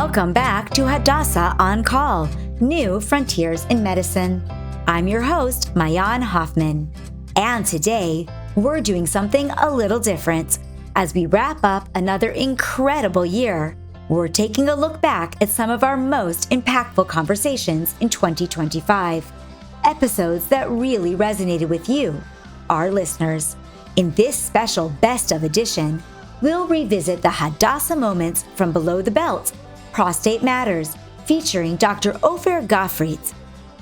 Welcome back to Hadassah On Call, New Frontiers in Medicine. I'm your host, Maayan Hoffman. And today, we're doing something a little different. As we wrap up another incredible year, we're taking a look back at some of our most impactful conversations in 2025. Episodes that really resonated with you, our listeners. In this special Best of edition, we'll revisit the Hadassah moments from below the belt, Prostate Matters, featuring Dr. Ofer Gottfried,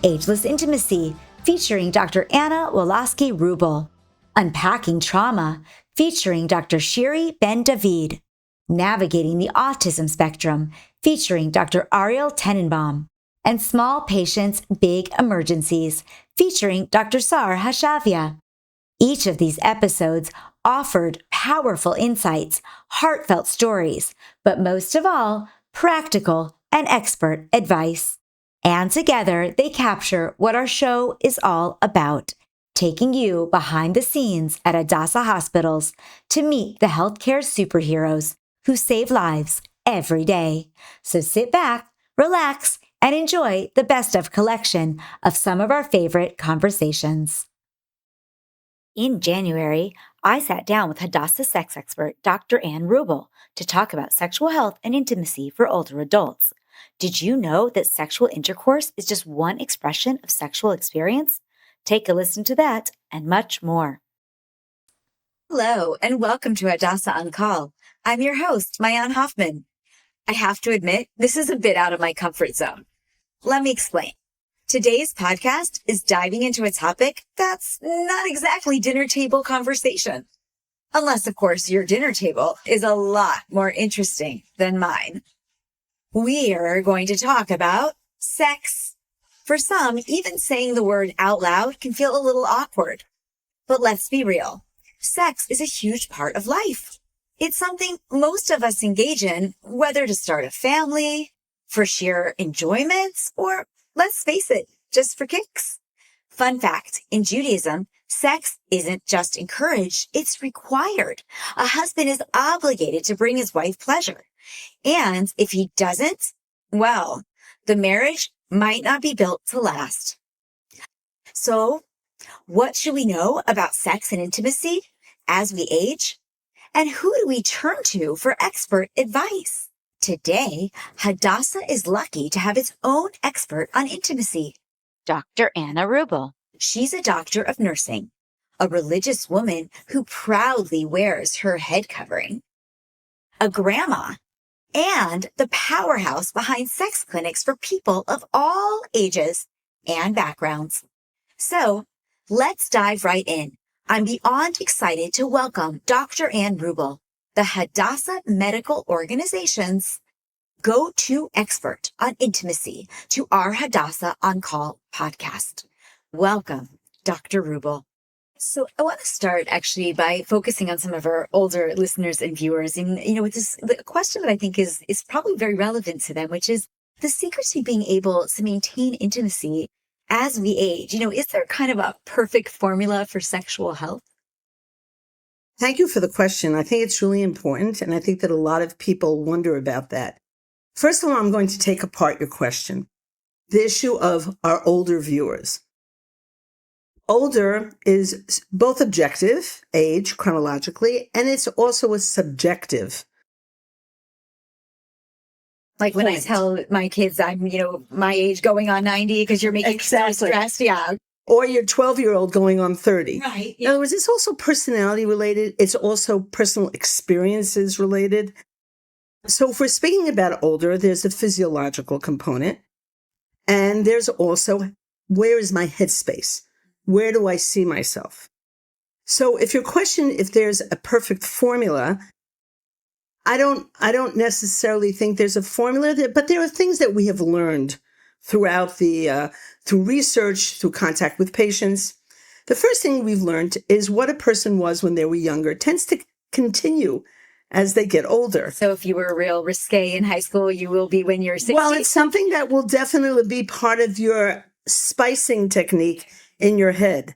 Ageless Intimacy, featuring Dr. Anna Woloski-Rubel, Unpacking Trauma, featuring Dr. Shiri Ben-David, Navigating the Autism Spectrum, featuring Dr. Ariel Tenenbaum, and Small Patients, Big Emergencies, featuring Dr. Sar Hashavia. Each of these episodes offered powerful insights, heartfelt stories, but most of all, practical and expert advice. And together, they capture what our show is all about, taking you behind the scenes at Hadassah hospitals to meet the healthcare superheroes who save lives every day. So sit back, relax, and enjoy the best of collection of some of our favorite conversations. In January, I sat down with Hadassah sex expert Dr. Ann Rubel to talk about sexual health and intimacy for older adults. Did you know that sexual intercourse is just one expression of sexual experience? Take a listen to that and much more. Hello, and welcome to Hadassah On Call. I'm your host, Maayan Hoffman. I have to admit, this is a bit out of my comfort zone. Let me explain. Today's podcast is diving into a topic that's not exactly dinner table conversation. Unless, of course, your dinner table is a lot more interesting than mine. We are going to talk about sex. For some, even saying the word out loud can feel a little awkward. But let's be real. Sex is a huge part of life. It's something most of us engage in, whether to start a family, for sheer enjoyment, or let's face it, just for kicks. Fun fact, in Judaism, sex isn't just encouraged, it's required. A husband is obligated to bring his wife pleasure. And if he doesn't, well, the marriage might not be built to last. So, what should we know about sex and intimacy as we age? And who do we turn to for expert advice? Today, Hadassah is lucky to have its own expert on intimacy, Dr. Anna Rubel. She's a doctor of nursing, a religious woman who proudly wears her head covering, a grandma, and the powerhouse behind sex clinics for people of all ages and backgrounds. So, let's dive right in. I'm beyond excited to welcome Dr. Ann Rubel, the Hadassah Medical Organization's go-to expert on intimacy, to our Hadassah On Call podcast. Welcome, Dr. Rubel. So I want to start actually by focusing on some of our older listeners and viewers. And, with the question that I think is probably very relevant to them, which is the secret to being able to maintain intimacy as we age. Is there kind of a perfect formula for sexual health? Thank you for the question. I think it's really important, and I think that a lot of people wonder about that. First of all, I'm going to take apart your question. The issue of our older viewers. Older is both objective, age, chronologically, and it's also a subjective. Like when I tell my kids I'm, my age going on 90 because you're making me so stressed. Yeah. Or your 12-year-old going on 30. Right. Yeah. In other words, it's also personality related. It's also personal experiences related. So if we're speaking about older, there's a physiological component. And there's also, where is my headspace? Where do I see myself? So if your question, if there's a perfect formula, I don't necessarily think there's a formula there, but there are things that we have learned throughout through research, through contact with patients. The first thing we've learned is what a person was when they were younger tends to continue as they get older. So if you were real risque in high school, you will be when you're 60. Well, it's something that will definitely be part of your spicing technique in your head.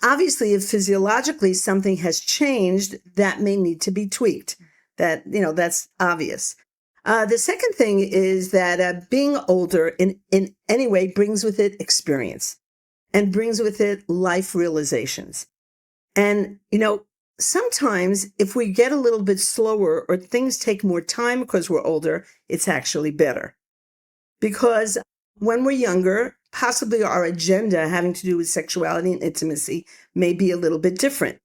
Obviously, if physiologically something has changed, that may need to be tweaked. That's obvious. The second thing is that being older in any way brings with it experience and brings with it life realizations. And, sometimes if we get a little bit slower or things take more time because we're older, it's actually better. Because when we're younger, possibly our agenda having to do with sexuality and intimacy may be a little bit different.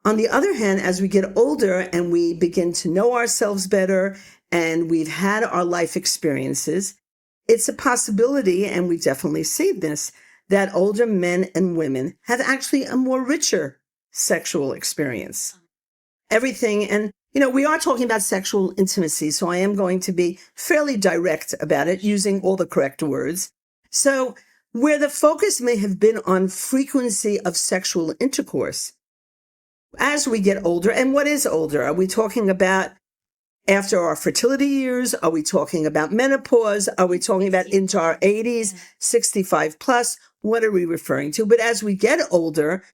On the other hand, as we get older and we begin to know ourselves better and we've had our life experiences, it's a possibility, and we definitely see this, that older men and women have actually a more richer sexual experience. Everything, and we are talking about sexual intimacy, so I am going to be fairly direct about it, using all the correct words. So where the focus may have been on frequency of sexual intercourse, as we get older, and what is older? Are we talking about after our fertility years? Are we talking about menopause? Are we talking about into our 80s, 65 plus? What are we referring to? But as we get older,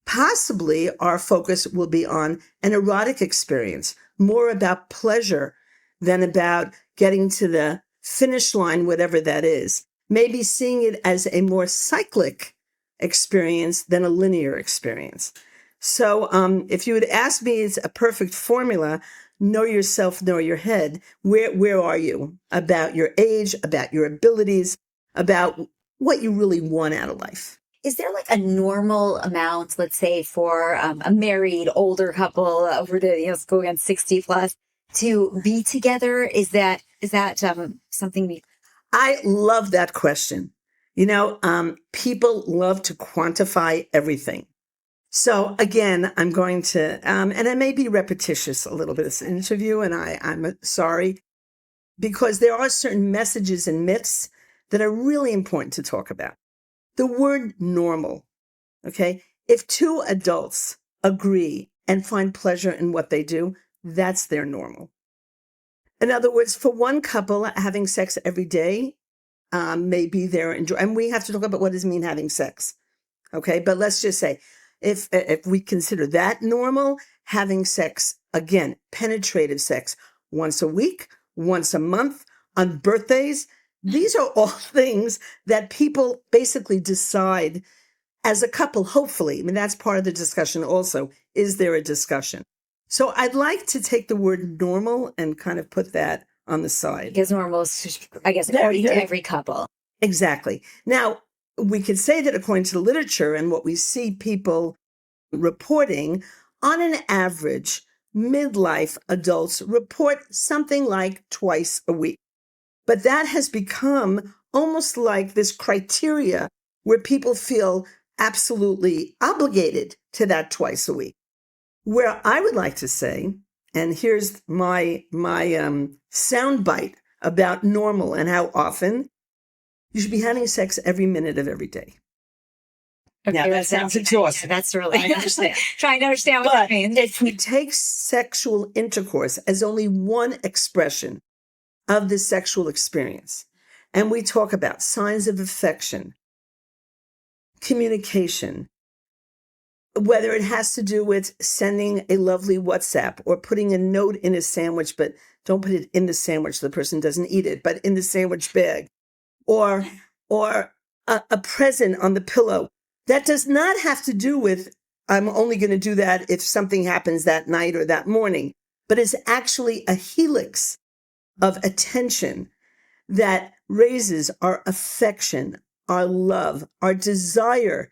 possibly our focus will be on an erotic experience, more about pleasure than about getting to the finish line, whatever that is. Maybe seeing it as a more cyclic experience than a linear experience. So if you would ask me, it's a perfect formula. Know yourself, know your head. Where are you about your age, about your abilities, about what you really want out of life? Is there like a normal amount, let's say, for a married older couple over to going on 60 plus to be together? Is that something? I love that question. People love to quantify everything. So again, I'm going to, and I may be repetitious a little bit this interview, and I'm sorry, because there are certain messages and myths that are really important to talk about. The word normal, okay? If two adults agree and find pleasure in what they do, that's their normal. In other words, for one couple, having sex every day may be their enjoy. And we have to talk about what does it mean having sex, okay? But let's just say, if we consider that normal, having sex, again, penetrative sex, once a week, once a month, on birthdays, these are all things that people basically decide as a couple, hopefully. I mean, that's part of the discussion also. Is there a discussion? So I'd like to take the word normal and kind of put that on the side. Because normal is, I guess, according to every couple. Exactly. Now, we could say that according to the literature and what we see people reporting, on an average, midlife adults report something like twice a week. But that has become almost like this criteria where people feel absolutely obligated to that twice a week. Where I would like to say, and here's my soundbite about normal and how often, you should be having sex every minute of every day. Okay, now, that sounds exhausting. That's really trying to understand what that means. If we take sexual intercourse as only one expression of the sexual experience, and we talk about signs of affection, communication, whether it has to do with sending a lovely WhatsApp or putting a note in a sandwich, but don't put it in the sandwich so the person doesn't eat it, but in the sandwich bag, or a present on the pillow. That does not have to do with, I'm only going to do that if something happens that night or that morning, but it's actually a helix of attention that raises our affection, our love, our desire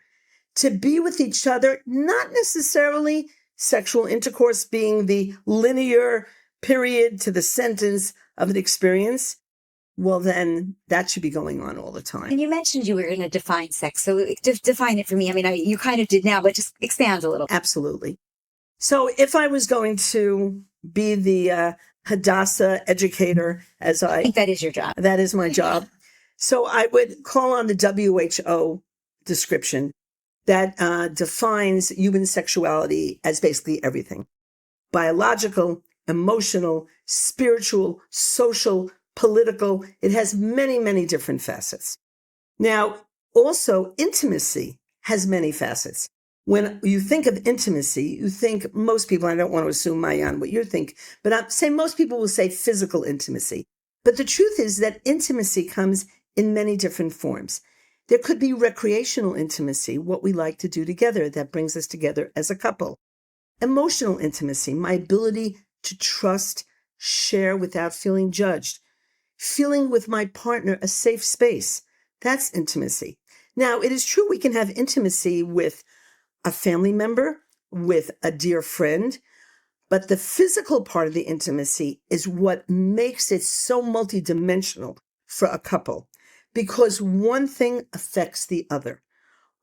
to be with each other, not necessarily sexual intercourse being the linear period to the sentence of an experience. Well, then that should be going on all the time. And you mentioned you were going to define sex. So define it for me. I mean, you kind of did now, but just expand a little. Absolutely. So if I was going to be the Hadassah educator, I think that is your job. That is my job. So I would call on the WHO description that defines human sexuality as basically everything: biological, emotional, spiritual, social, political. It has many, many different facets. Now, also, intimacy has many facets. When you think of intimacy, you think most people, I don't want to assume, Mayan, what you think, but I'm saying most people will say physical intimacy. But the truth is that intimacy comes in many different forms. There could be recreational intimacy, what we like to do together that brings us together as a couple. Emotional intimacy, my ability to trust, share without feeling judged. Feeling with my partner a safe space. That's intimacy. Now, it is true we can have intimacy with a family member, with a dear friend, but the physical part of the intimacy is what makes it so multidimensional for a couple, because one thing affects the other.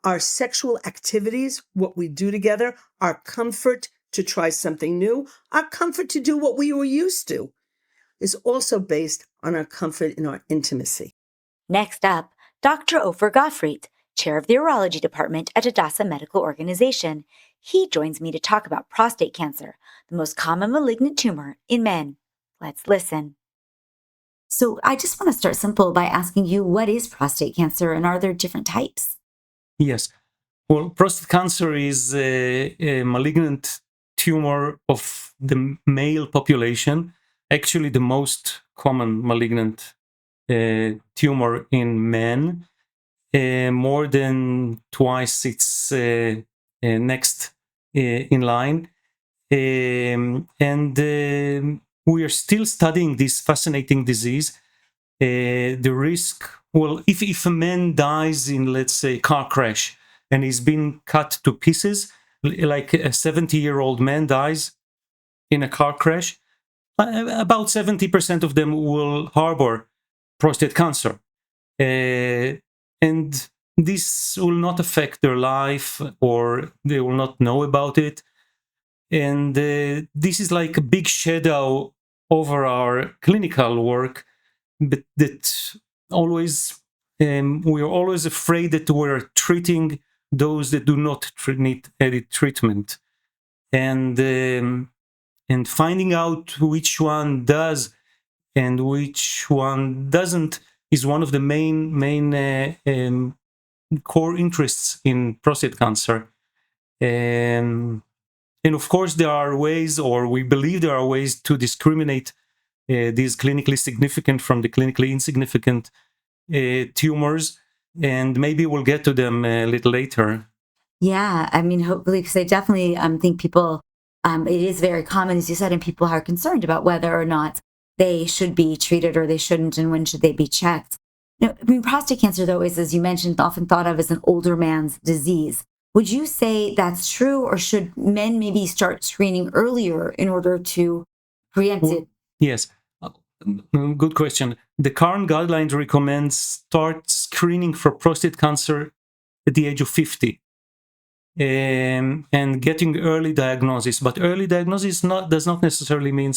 Our sexual activities, what we do together, our comfort to try something new, our comfort to do what we were used to, is also based on our comfort in our intimacy. Next up, Dr. Ofer Gottfried, chair of the urology department at Hadassah Medical Organization. He joins me to talk about prostate cancer, the most common malignant tumor in men. Let's listen. So I just want to start simple by asking you, what is prostate cancer and are there different types? Yes. Well, prostate cancer is a malignant tumor of the male population, actually the most common malignant tumor in men. More than twice its next in line. We are still studying this fascinating disease. The risk, well, if a man dies in, let's say, car crash and he's been cut to pieces, like a 70-year-old man dies in a car crash, about 70% of them will harbor prostate cancer. And this will not affect their life, or they will not know about it. And this is like a big shadow over our clinical work, but that always we are always afraid that we're treating those that do not need any treatment, and finding out which one does and which one doesn't is one of the main core interests in prostate cancer. And of course, there are ways, or we believe there are ways, to discriminate these clinically significant from the clinically insignificant tumors, and maybe we'll get to them a little later. Yeah, I mean, hopefully, because I definitely think people, it is very common, as you said, and people are concerned about whether or not they should be treated or they shouldn't, and when should they be checked. Now, I mean, prostate cancer, though, is, as you mentioned, often thought of as an older man's disease. Would you say that's true, or should men maybe start screening earlier in order to preempt it? Yes, good question. The current guidelines recommend start screening for prostate cancer at the age of 50. And getting early diagnosis, but early diagnosis does not necessarily mean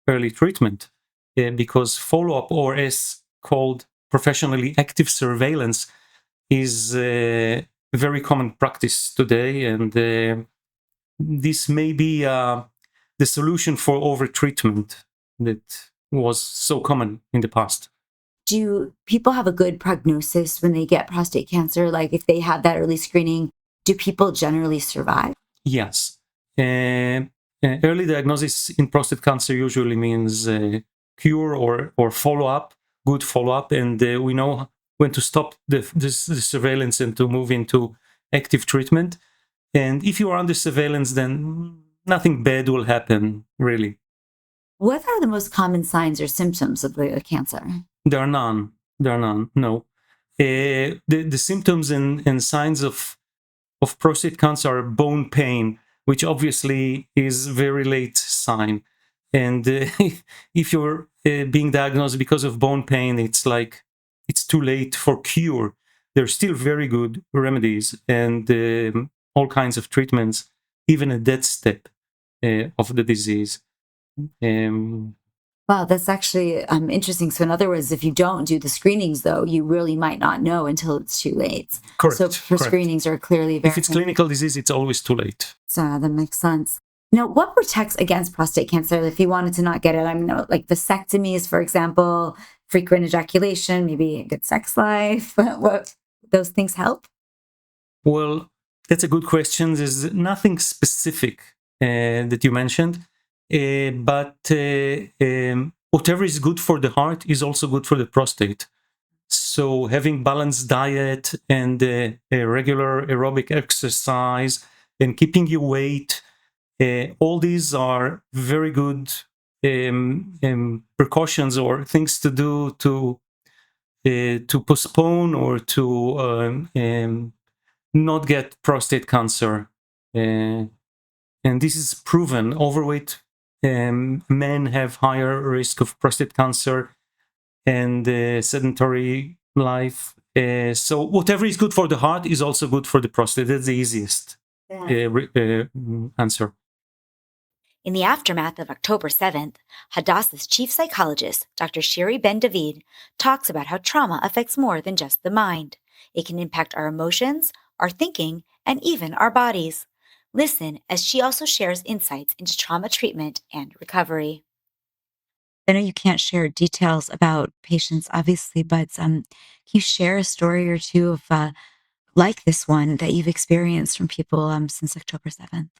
early treatment, because follow-up, or as called professionally active surveillance, is a very common practice today, and this may be the solution for over-treatment that was so common in the past. Do people have a good prognosis when they get prostate cancer? Like, if they have that early screening, do people generally survive? Yes. Early diagnosis in prostate cancer usually means cure or follow-up, good follow-up, and we know when to stop the surveillance and to move into active treatment. And if you are under surveillance, then nothing bad will happen, really. What are the most common signs or symptoms of the cancer? There are none. No. The symptoms and signs of prostate cancer are bone pain, which obviously is a very late sign. And if you're being diagnosed because of bone pain, it's like it's too late for cure. There's still very good remedies and all kinds of treatments, even at that step of the disease. Wow, that's actually interesting. So in other words, if you don't do the screenings, though, you really might not know until it's too late. Correct. So screenings are clearly very... If it's clinical disease, it's always too late. So that makes sense. Now, what protects against prostate cancer if you wanted to not get it? I mean, like vasectomies, for example, frequent ejaculation, maybe a good sex life. What those things help? Well, That's a good question. There's nothing specific that you mentioned, but whatever is good for the heart is also good for the prostate. So having balanced diet and a regular aerobic exercise and keeping your weight, all these are very good precautions or things to do to postpone or to not get prostate cancer. And this is proven. Overweight men have higher risk of prostate cancer and sedentary life. So whatever is good for the heart is also good for the prostate. That's the easiest answer. In the aftermath of October 7th, Hadassah's chief psychologist, Dr. Shiri Ben David, talks about how trauma affects more than just the mind. It can impact our emotions, our thinking, and even our bodies. Listen as she also shares insights into trauma treatment and recovery. I know you can't share details about patients, obviously, but can you share a story or two of like this one that you've experienced from people since October 7th?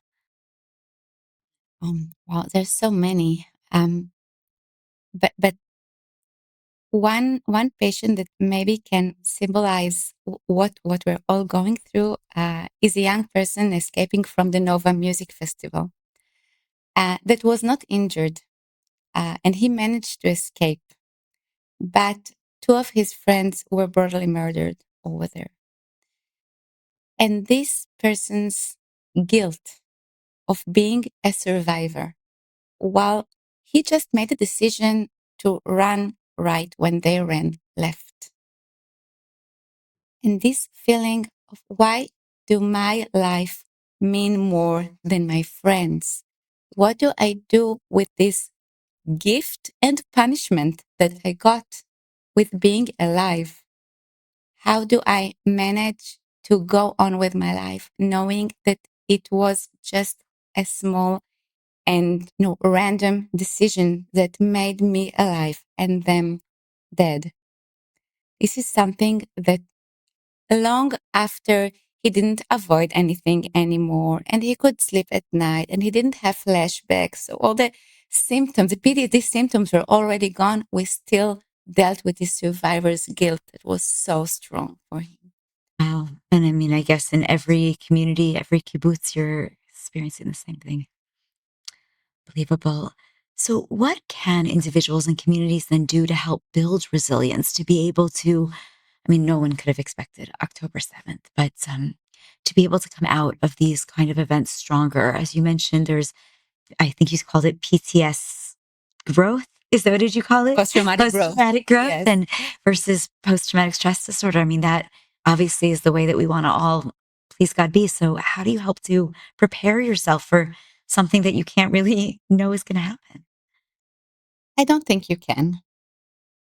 Well, there's so many. But one patient that maybe can symbolize what we're all going through is a young person escaping from the Nova Music Festival that was not injured, and he managed to escape. But two of his friends were brutally murdered over there. And this person's guilt of being a survivor, while he just made a decision to run right when they ran left. And this feeling of why do my life mean more than my friends? What do I do with this gift and punishment that I got with being alive? How do I manage to go on with my life knowing that it was just a small and random decision that made me alive and them dead? This is something that long after he didn't avoid anything anymore and he could sleep at night and he didn't have flashbacks. So all the symptoms, the PTSD symptoms were already gone. We still dealt with the survivor's guilt that was so strong for him. Wow. And I mean, I guess in every community, every kibbutz, you're experiencing the same thing. Believable. So, what can individuals and communities then do to help build resilience to be able to? I mean, no one could have expected October 7th, but to be able to come out of these kind of events stronger. As you mentioned, there's, I think you called it PTS growth. Is that what did you call it? Post-traumatic growth. Post-traumatic growth Yes. and versus post-traumatic stress disorder. I mean, that obviously is the way that we want to all, please God, be. So how do you help to prepare yourself for something that you can't really know is going to happen? I don't think you can,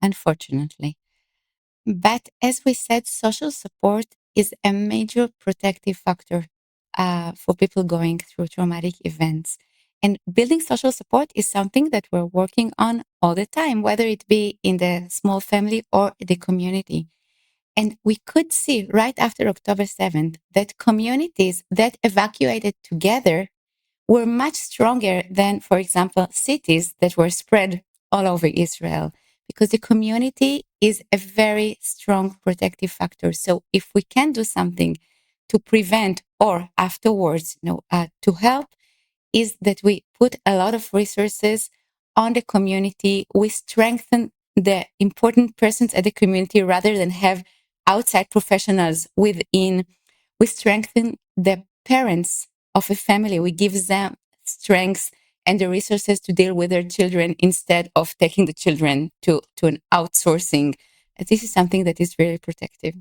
unfortunately. But as we said, social support is a major protective factor for people going through traumatic events. And building social support is something that we're working on all the time, whether it be in the small family or the community. And we could see right after October 7th that communities that evacuated together were much stronger than, for example, cities that were spread all over Israel, because the community is a very strong protective factor. So if we can do something to prevent or afterwards, to help, is that we put a lot of resources on the community. We strengthen the important persons at the community rather than have outside professionals within. We strengthen the parents of a family. We give them strength and the resources to deal with their children instead of taking the children to an outsourcing. This is something that is really protective.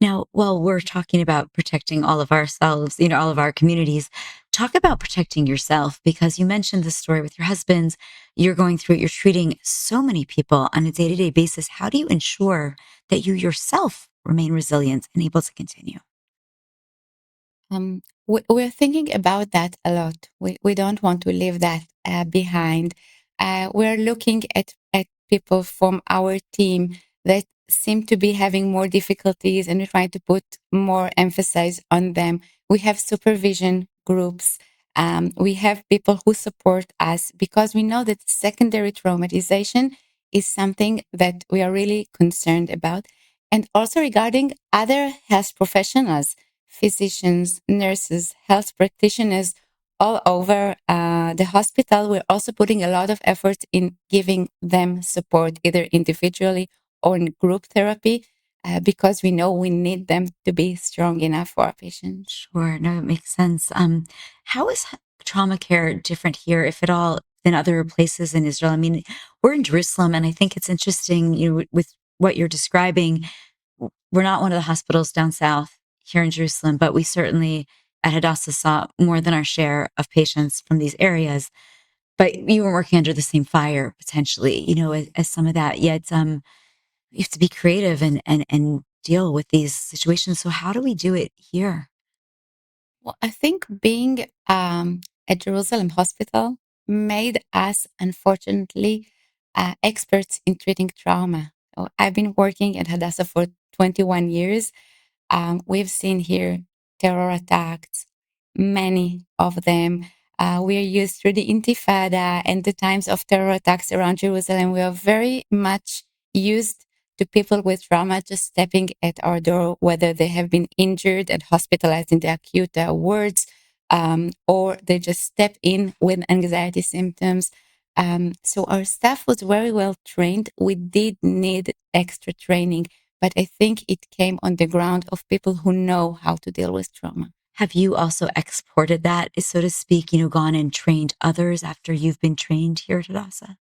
Now, while we're talking about protecting all of ourselves, all of our communities, talk about protecting yourself, because you mentioned the story with your husband. You're going through it. You're treating so many people on a day-to-day basis. How do you ensure that you yourself remain resilient and able to continue? We're thinking about that a lot. We don't want to leave that behind. We're looking at people from our team that seem to be having more difficulties, and we try to put more emphasis on them. We have supervision groups. We have people who support us because we know that secondary traumatization is something that we are really concerned about. And also regarding other health professionals, physicians, nurses, health practitioners all over the hospital, we're also putting a lot of effort in giving them support, either individually or in group therapy, because we know we need them to be strong enough for our patients. Sure. No, it makes sense. How is trauma care different here, if at all, than other places in Israel? I mean, we're in Jerusalem, and I think it's interesting, with what you're describing. We're not one of the hospitals down south here in Jerusalem, but we certainly at Hadassah saw more than our share of patients from these areas. But you were working under the same fire potentially, as some of that. Yet, you have to be creative and deal with these situations. So how do we do it here? Well, I think being at Jerusalem Hospital made us, unfortunately, experts in treating trauma. So I've been working at Hadassah for 21 years. We've seen here terror attacks, many of them. We are used through the Intifada and the times of terror attacks around Jerusalem. We are very much used to people with trauma just stepping at our door, whether they have been injured and hospitalized in the acute wards, or they just step in with anxiety symptoms. So our staff was very well trained. We did need extra training, but I think it came on the ground of people who know how to deal with trauma. Have you also exported that, so to speak, gone and trained others after you've been trained here at Hadassah?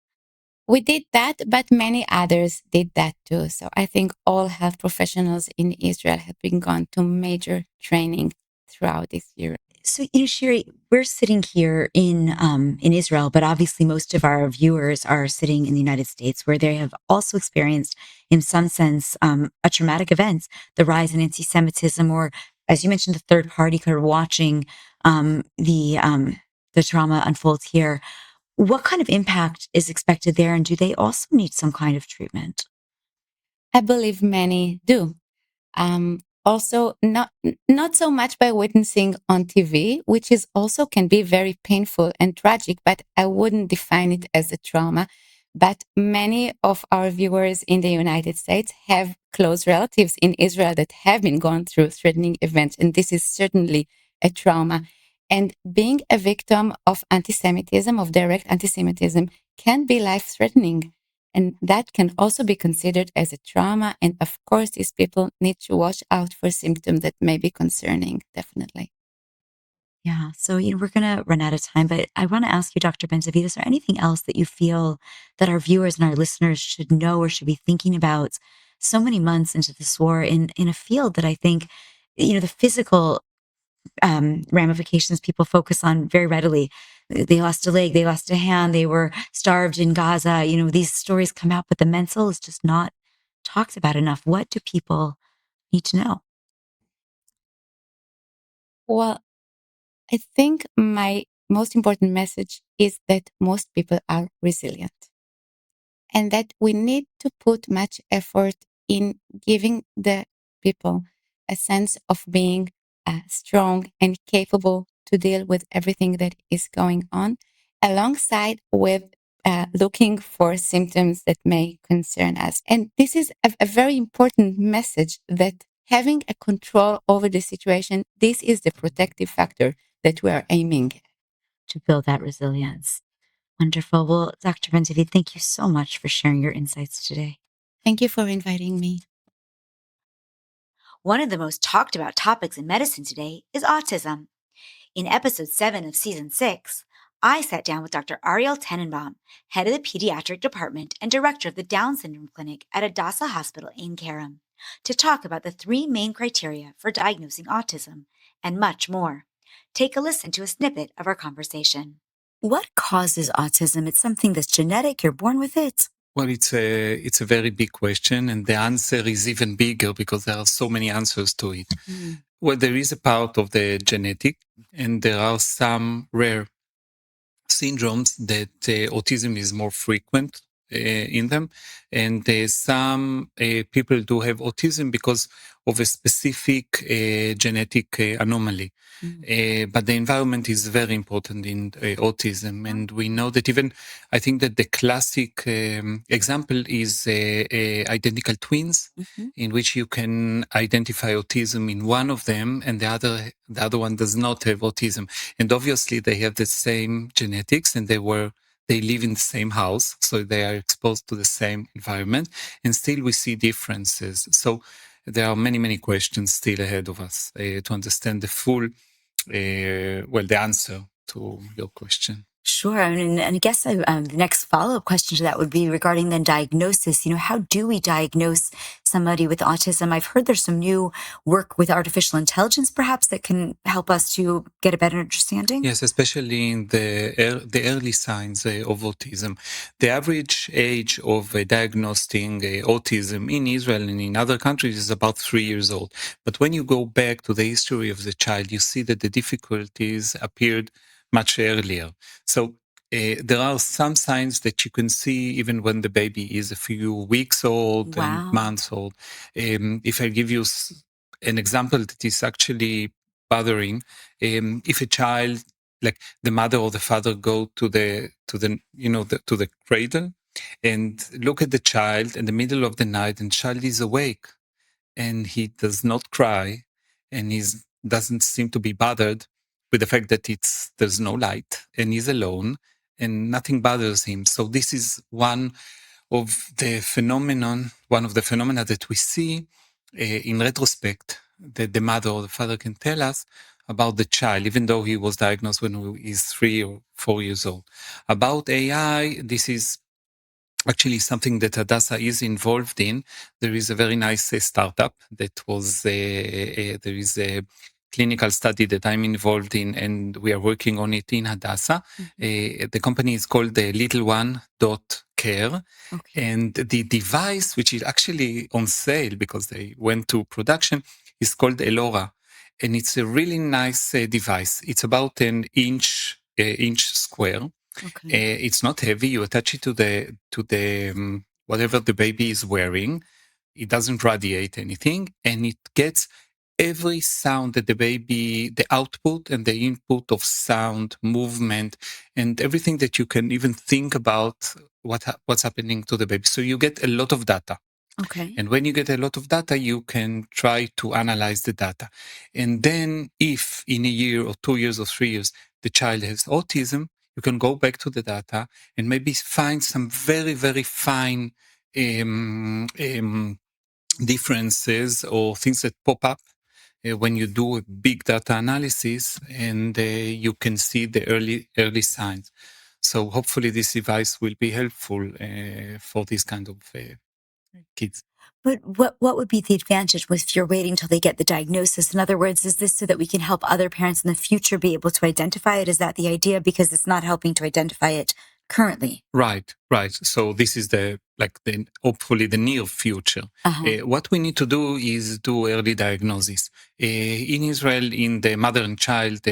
We did that, but many others did that too. So I think all health professionals in Israel have been gone to major training throughout this year. So, Sherry, we're sitting here in Israel, but obviously most of our viewers are sitting in the United States, where they have also experienced, in some sense, a traumatic event, the rise in anti-Semitism, or as you mentioned, the third party kind of watching the trauma unfold here. What kind of impact is expected there, and do they also need some kind of treatment? I believe many do. Also, not so much by witnessing on TV, which is also can be very painful and tragic, but I wouldn't define it as a trauma. But many of our viewers in the United States have close relatives in Israel that have been gone through threatening events, and this is certainly a trauma. And being a victim of anti-Semitism, of direct anti-Semitism, can be life-threatening. And that can also be considered as a trauma. And of course, these people need to watch out for symptoms that may be concerning, definitely. Yeah. So, we're going to run out of time, but I want to ask you, Dr. Ben-David, is there anything else that you feel that our viewers and our listeners should know or should be thinking about so many months into this war in a field that I think, the physical ramifications people focus on very readily. They lost a leg, they lost a hand, they were starved in Gaza. These stories come out, but the mental is just not talked about enough. What do people need to know? Well, I think my most important message is that most people are resilient and that we need to put much effort in giving the people a sense of being strong and capable to deal with everything that is going on, alongside with looking for symptoms that may concern us. And this is a very important message, that having a control over the situation, this is the protective factor that we are aiming to build that resilience. Wonderful. Well, Dr. Ben-David, thank you so much for sharing your insights today. Thank you for inviting me. One of the most talked about topics in medicine today is autism. In episode 7 of season 6, I sat down with Dr. Ariel Tenenbaum, head of the pediatric department and director of the Down Syndrome Clinic at Hadassah Hospital in Kerem, to talk about the 3 main criteria for diagnosing autism and much more. Take a listen to a snippet of our conversation. What causes autism? It's something that's genetic, you're born with it? Well, it's a very big question, and the answer is even bigger because there are so many answers to it. Well, there is a part of the genetic, and there are some rare syndromes that autism is more frequent in them, and some people do have autism because of a specific genetic anomaly. But the environment is very important in autism, and we know that even I think that the classic example is identical twins, in which you can identify autism in one of them, and the other one does not have autism, and obviously they have the same genetics, and they live in the same house, so they are exposed to the same environment, and still we see differences. So there are many, many questions still ahead of us to understand the full, the answer to your question. Sure. And I guess the next follow-up question to that would be regarding then diagnosis. How do we diagnose somebody with autism? I've heard there's some new work with artificial intelligence, perhaps, that can help us to get a better understanding. Yes, especially in the early signs of autism. The average age of diagnosing autism in Israel and in other countries is about 3 years old. But when you go back to the history of the child, you see that the difficulties appeared much earlier. So there are some signs that you can see even when the baby is a few weeks old and months old. If I give you an example that is actually bothering, if a child, like the mother or the father, go to the cradle and look at the child in the middle of the night, and child is awake and he does not cry and he doesn't seem to be bothered with the fact that there's no light and he's alone and nothing bothers him. So this is one of the phenomena that we see in retrospect, that the mother or the father can tell us about the child, even though he was diagnosed when he is 3 or 4 years old. About AI, this is actually something that Hadassah is involved in. There is a very nice startup that was, there is a clinical study that I'm involved in, and we are working on it in Hadassah. The company is called the Little1.care. And the device, which is actually on sale because they went to production, is called Elora. And it's a really nice device. It's about an inch square. It's not heavy. You attach it to the whatever the baby is wearing. It doesn't radiate anything, and it gets every sound that the output and the input of sound, movement, and everything that you can even think about what's happening to the baby. So you get a lot of data. And when you get a lot of data, you can try to analyze the data. And then if in a year or 2 years or 3 years, the child has autism, you can go back to the data and maybe find some very, very fine differences or things that pop up when you do a big data analysis, and you can see the early signs. So hopefully this device will be helpful for this kind of kids. But what would be the advantage if you're waiting till they get the diagnosis? In other words, is this so that we can help other parents in the future be able to identify it? Is that the idea? Because it's not helping to identify it currently. Right. So this is hopefully the near future. What we need to do is do early diagnosis. In Israel, in the mother and child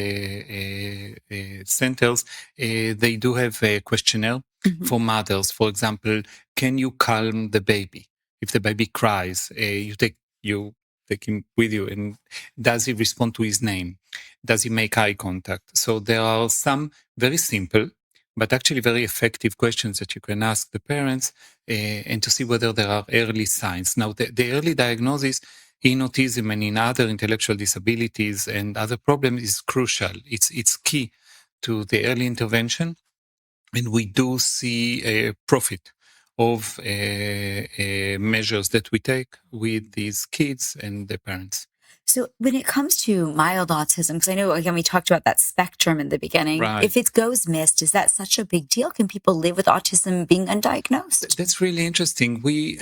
centers, they do have a questionnaire for mothers. For example, can you calm the baby? If the baby cries, you take him with you, and does he respond to his name? Does he make eye contact? So there are some very simple but actually very effective questions that you can ask the parents and to see whether there are early signs. Now, the early diagnosis in autism and in other intellectual disabilities and other problems is crucial. It's key to the early intervention, and we do see a profit of measures that we take with these kids and their parents. So when it comes to mild autism, because I know, again, we talked about that spectrum in the beginning. Right. If it goes missed, is that such a big deal? Can people live with autism being undiagnosed? That's really interesting. We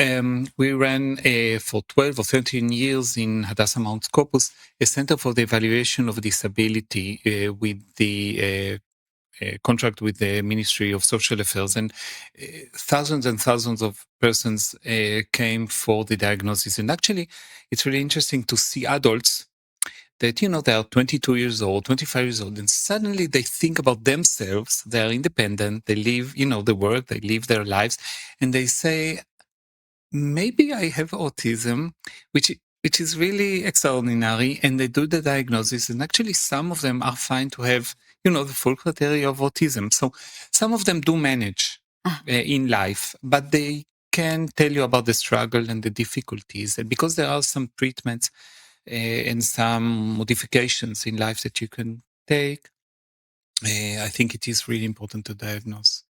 ran for 12 or 13 years in Hadassah Mount Scopus, a center for the evaluation of disability with the contract with the Ministry of Social Affairs, and thousands and thousands of persons came for the diagnosis. And actually, it's really interesting to see adults that, they are 22 years old, 25 years old, and suddenly they think about themselves. They are independent. They live, they work, they live their lives, and they say, maybe I have autism, which is really extraordinary. And they do the diagnosis, and actually some of them are fine to have, the full criteria of autism. So some of them do manage in life, but they can tell you about the struggle and the difficulties. And because there are some treatments and some modifications in life that you can take, I think it is really important to diagnose.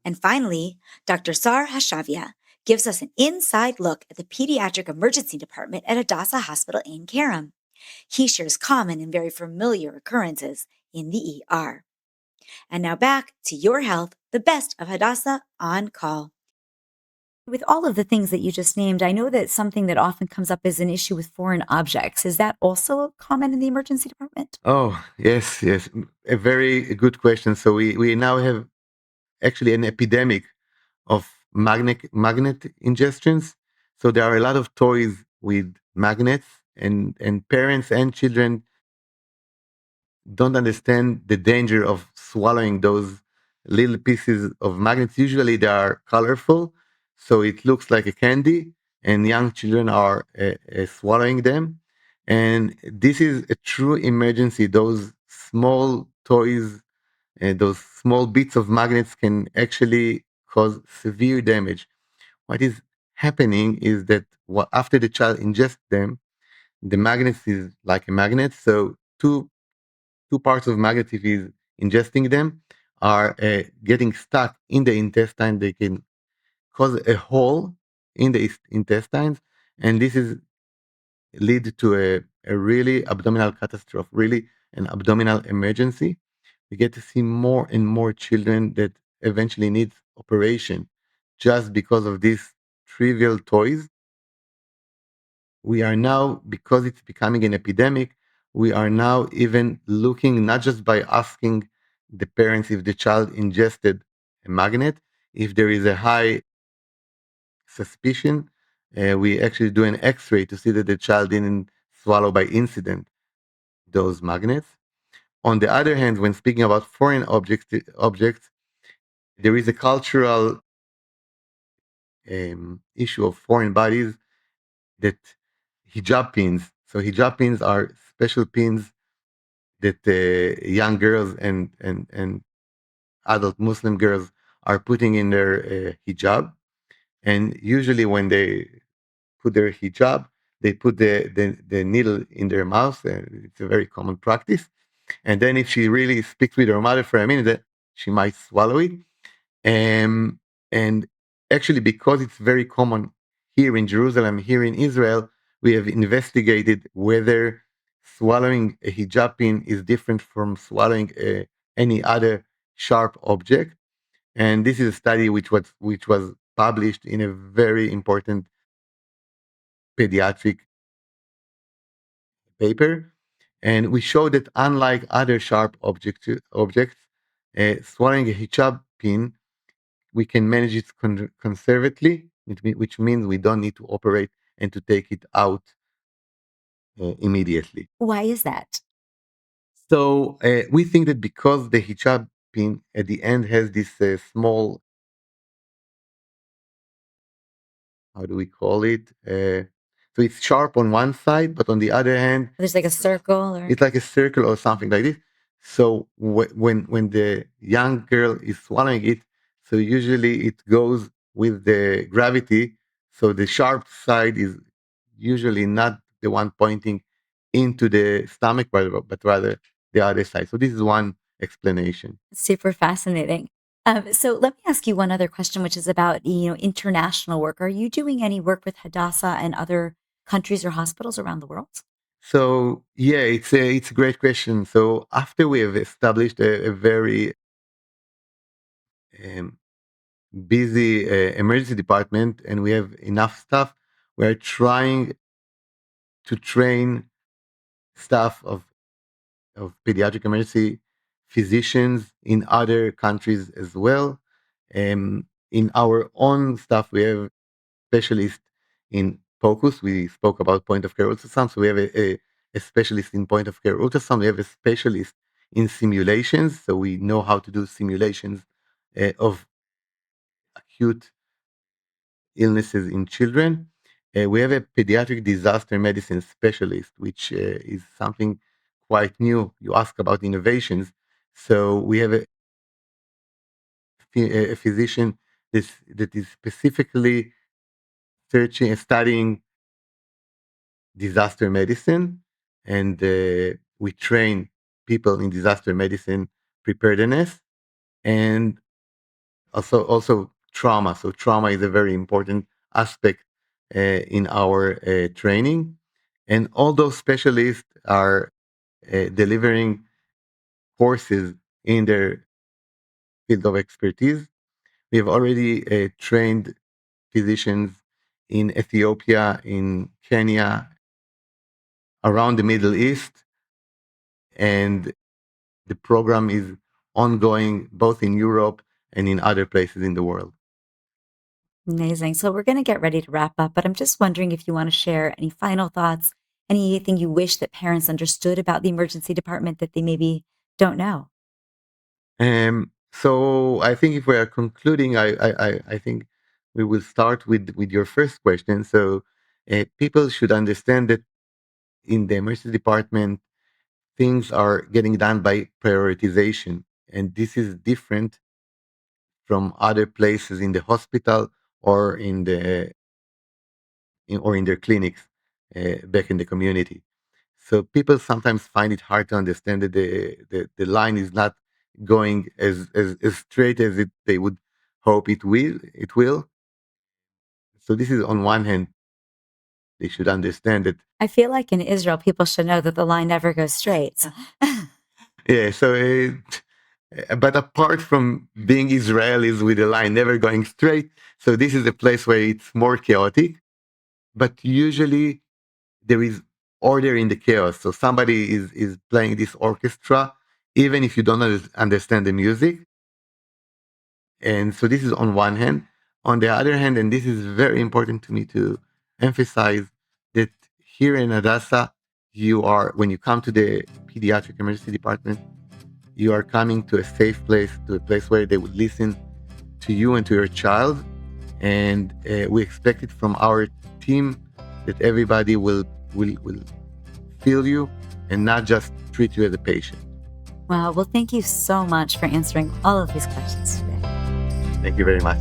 And finally, Dr. Sar Hashavia gives us an inside look at the pediatric emergency department at Hadassah Hospital in Kerem. He shares common and very familiar occurrences in the ER. And now back to Your Health, the best of Hadassah on Call. With all of the things that you just named, I know that something that often comes up is an issue with foreign objects. Is that also common in the emergency department? Oh, yes, yes. A very good question. So we now have actually an epidemic of magnet ingestions. So there are a lot of toys with magnets, and parents and children don't understand the danger of swallowing those little pieces of magnets. Usually they are colorful, so it looks like a candy, and young children are swallowing them. And this is a true emergency. Those small toys, those small bits of magnets can actually cause severe damage. What is happening is that after the child ingests them, the magnet is like a magnet. So two parts of magnet, if he's ingesting them, are getting stuck in the intestine. They can cause a hole in the intestines, and this is lead to a really abdominal catastrophe, really an abdominal emergency. We get to see more and more children that eventually need operation just because of these trivial toys. We are now, because it's becoming an epidemic, we are now even looking not just by asking the parents if the child ingested a magnet, if there is a high suspicion, we actually do an x-ray to see that the child didn't swallow by incident those magnets. On the other hand, when speaking about foreign objects, there is a cultural issue of foreign bodies, that hijab pins. So hijab pins are special pins that young girls and adult Muslim girls are putting in their hijab. And usually when they put their hijab, they put the needle in their mouth. It's a very common practice. And then if she really speaks with her mother for a minute, she might swallow it. And actually, because it's very common here in Jerusalem, here in Israel, we have investigated whether swallowing a hijab pin is different from swallowing any other sharp object. And this is a study which was published in a very important pediatric paper. And we showed that unlike other sharp objects, swallowing a hijab pin, we can manage it conservatively, which means we don't need to operate and to take it out immediately. Why is that? So we think that because the hijab pin at the end has this small, how do we call it? So it's sharp on one side, but on the other hand, There's like a circle or it's like a circle or something like this. So when the young girl is swallowing it, so usually it goes with the gravity. So the sharp side is usually not the one pointing into the stomach, but rather the other side. So this is one explanation. super fascinating. So let me ask you one other question, which is about international work. Are you doing any work with Hadassah and other countries or hospitals around the world? So yeah, it's a great question. So after we have established a very um, busy emergency department and we have enough staff, we're trying to train staff of pediatric emergency physicians in other countries as well. In our own staff, we have specialists in focus. We spoke about point of care ultrasound, so we have a specialist in point of care ultrasound. We have a specialist in simulations, so we know how to do simulations of acute illnesses in children. We have a pediatric disaster medicine specialist, which is something quite new. You ask about innovations. So we have a physician that is specifically searching and studying disaster medicine, and we train people in disaster medicine preparedness, and also trauma. So trauma is a very important aspect in our training, and all those specialists are delivering courses in their field of expertise. We have already trained physicians in Ethiopia, in Kenya, around the Middle East, and the program is ongoing both in Europe and in other places in the world. Amazing. So we're going to get ready to wrap up, but I'm just wondering if you want to share any final thoughts, anything you wish that parents understood about the emergency department that they maybe don't know. So I think if we are concluding, I think we will start with your first question. So people should understand that in the emergency department, things are getting done by prioritization, and this is different from other places in the hospital or in their clinics back in the community. So people sometimes find it hard to understand that the line is not going as straight as they would hope it will. So this is on one hand, they should understand that. I feel like in Israel, people should know that the line never goes straight. Yeah. So, but apart from being Israelis with the line never going straight, so this is a place where it's more chaotic. But usually there is order in the chaos. So somebody is playing this orchestra, even if you don't understand the music. And so this is on one hand. On the other hand, and this is very important to me to emphasize, that here in Hadassah, when you come to the pediatric emergency department, you are coming to a safe place, to a place where they would listen to you and to your child. And we expect it from our team that everybody will feel you and not just treat you as a patient. Wow. Well, thank you so much for answering all of these questions today. Thank you very much.